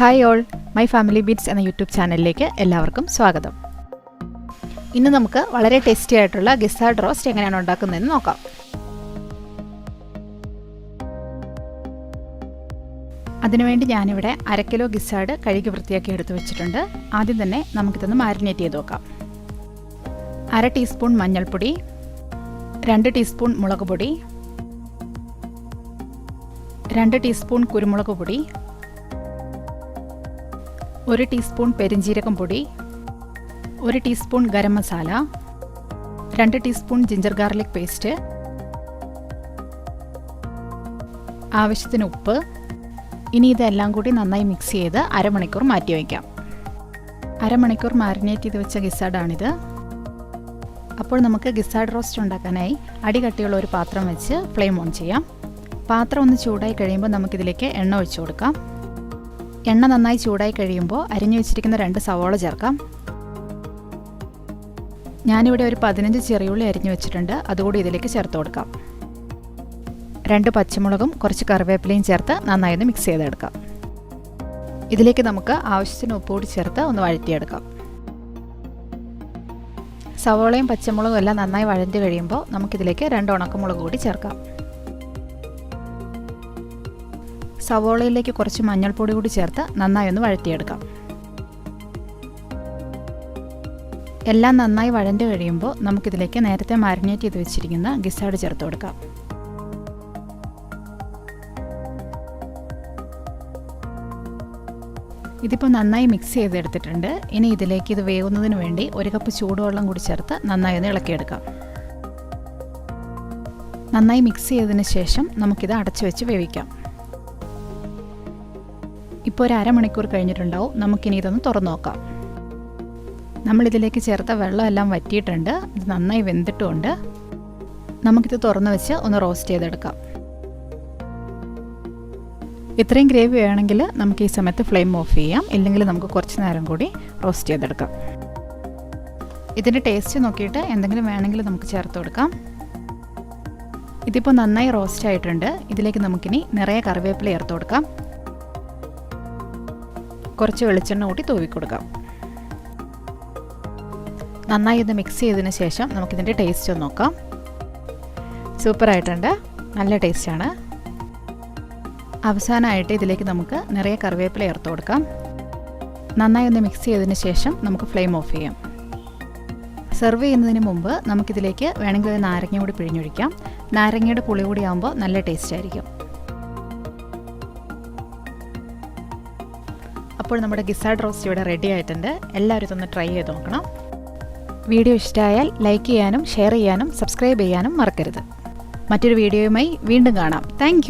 Hi all, my family beats എന്ന YouTube ചാനലിലേക്ക് എല്ലാവർക്കും സ്വാഗതം. ഇന്ന് നമുക്ക് വളരെ ടേസ്റ്റി ആയിട്ടുള്ള ഗിസാർഡ് റോസ്റ്റ് എങ്ങനെയാണ് ഉണ്ടാക്കുന്നതെന്ന് നോക്കാം. അതിനുവേണ്ടി ഞാനിവിടെ 1/2 കിലോ ഗിസാർഡ് കഴുകി വൃത്തിയാക്കി എടുത്ത് വെച്ചിട്ടുണ്ട്. ആദ്യം തന്നെ നമുക്കിതൊന്ന് മാരിനേറ്റ് ചെയ്ത് വെക്കാം. 1/2 ടീസ്പൂൺ മഞ്ഞൾപ്പൊടി, 2 ടീസ്പൂൺ മുളക് പൊടി, 2 ടീസ്പൂൺ കുരുമുളക് പൊടി, 1 ടീസ്പൂൺ പെരിഞ്ജീരകം പൊടി, 1 teaspoon garam masala, 2 teaspoon ginger garlic paste, ആവശ്യത്തിന് ഉപ്പ്. ഇനി ഇതെല്ലാം കൂടി നന്നായി മിക്സ് ചെയ്ത് അരമണിക്കൂർ മാറ്റി വയ്ക്കാം. അരമണിക്കൂർ മാരിനേറ്റ് ചെയ്ത് വെച്ച ഗിസാർഡാണിത്. അപ്പോൾ നമുക്ക് ഗിസാർഡ് റോസ്റ്റ് ഉണ്ടാക്കാനായി അടികട്ടിയുള്ള ഒരു പാത്രം വെച്ച് ഫ്ലെയിം ഓൺ ചെയ്യാം. പാത്രം ഒന്ന് ചൂടായി കഴിയുമ്പോൾ നമുക്കിതിലേക്ക് എണ്ണ ഒഴിച്ചു കൊടുക്കാം. എണ്ണ നന്നായി ചൂടായി കഴിയുമ്പോൾ അരിഞ്ഞു വെച്ചിരിക്കുന്ന 2 സവാള ചേർക്കാം. ഞാനിവിടെ ഒരു 15 ചെറിയുള്ളി അരിഞ്ഞു വെച്ചിട്ടുണ്ട്, അതുകൂടി ഇതിലേക്ക് ചേർത്ത് കൊടുക്കാം. 2 പച്ചമുളകും കുറച്ച് കറിവേപ്പിലയും ചേർത്ത് നന്നായി ഒന്ന് മിക്സ് ചെയ്തെടുക്കാം. ഇതിലേക്ക് നമുക്ക് ആവശ്യത്തിന് ഉപ്പ് കൂടി ചേർത്ത് ഒന്ന് വഴറ്റിയെടുക്കാം. സവാളയും പച്ചമുളകും എല്ലാം നന്നായി വഴറ്റി കഴിയുമ്പോൾ നമുക്കിതിലേക്ക് 2 ഉണക്കമുളക് കൂടി ചേർക്കാം. സവോളയിലേക്ക് കുറച്ച് മഞ്ഞൾപ്പൊടി കൂടി ചേർത്ത് നന്നായി ഒന്ന് വഴറ്റിയെടുക്കാം. എല്ലാം നന്നായി വഴണ്ട് കഴിയുമ്പോൾ നമുക്കിതിലേക്ക് നേരത്തെ മാരിനേറ്റ് ചെയ്ത് വെച്ചിരിക്കുന്ന ഗിസാർഡ് ചേർത്ത് കൊടുക്കാം. ഇതിപ്പോൾ നന്നായി മിക്സ് ചെയ്തെടുത്തിട്ടുണ്ട്. ഇനി ഇതിലേക്ക് ഇത് വേവുന്നതിന് വേണ്ടി 1 കപ്പ് ചൂടുവെള്ളം കൂടി ചേർത്ത് നന്നായി ഒന്ന് ഇളക്കിയെടുക്കാം. നന്നായി മിക്സ് ചെയ്തതിന് ശേഷം നമുക്കിത് അടച്ചു വെച്ച് വേവിക്കാം. ഇപ്പോൾ ഒരു അരമണിക്കൂർ കഴിഞ്ഞിട്ടുണ്ടാവും. നമുക്കിനി ഇതൊന്ന് തുറന്നു നോക്കാം. നമ്മളിതിലേക്ക് ചേർത്ത വെള്ളമെല്ലാം വറ്റിയിട്ടുണ്ട്. ഇത് നന്നായി വെന്തിട്ടുമുണ്ട്. നമുക്കിത് തുറന്നു വെച്ച് ഒന്ന് റോസ്റ്റ് ചെയ്തെടുക്കാം. ഇത്രയും ഗ്രേവി വേണമെങ്കിൽ നമുക്ക് ഈ സമയത്ത് ഫ്ലെയിം ഓഫ് ചെയ്യാം, ഇല്ലെങ്കിൽ നമുക്ക് കുറച്ച് നേരം കൂടി റോസ്റ്റ് ചെയ്തെടുക്കാം. ഇതിൻ്റെ ടേസ്റ്റ് നോക്കിയിട്ട് എന്തെങ്കിലും വേണമെങ്കിൽ നമുക്ക് ചേർത്ത് കൊടുക്കാം. ഇതിപ്പോൾ നന്നായി റോസ്റ്റ് ആയിട്ടുണ്ട്. ഇതിലേക്ക് നമുക്കിനി നിറയെ കറിവേപ്പില ചേർത്ത് കൊടുക്കാം. കുറച്ച് വെളിച്ചെണ്ണ കൂട്ടി തൂവി കൊടുക്കാം. നന്നായി ഒന്ന് മിക്സ് ചെയ്തതിന് ശേഷം നമുക്കിതിൻ്റെ ടേസ്റ്റ് ഒന്ന് നോക്കാം. സൂപ്പറായിട്ടുണ്ട്, നല്ല ടേസ്റ്റാണ്. അവസാനമായിട്ട് ഇതിലേക്ക് നമുക്ക് നിറയെ കറിവേപ്പില ചേർത്ത് കൊടുക്കാം. നന്നായി ഒന്ന് മിക്സ് ചെയ്തതിന് ശേഷം നമുക്ക് ഫ്ലെയിം ഓഫ് ചെയ്യാം. സെർവ് ചെയ്യുന്നതിന് മുമ്പ് നമുക്കിതിലേക്ക് വേണമെങ്കിൽ ഒരു നാരങ്ങ കൂടി പിഴിഞ്ഞൊഴിക്കാം. നാരങ്ങയുടെ പുളി കൂടി ആകുമ്പോൾ നല്ല ടേസ്റ്റ് ആയിരിക്കും. അപ്പോൾ നമ്മുടെ ഗിസാർഡ് റോസ്റ്റ് ഇവിടെ റെഡി ആയിട്ടുണ്ട്. എല്ലാവരും ഇതൊന്ന് ട്രൈ ചെയ്ത് നോക്കണം. വീഡിയോ ഇഷ്ടമായാൽ ലൈക്ക് ചെയ്യാനും ഷെയർ ചെയ്യാനും സബ്സ്ക്രൈബ് ചെയ്യാനും മറക്കരുത്. മറ്റൊരു വീഡിയോയുമായി വീണ്ടും കാണാം. താങ്ക്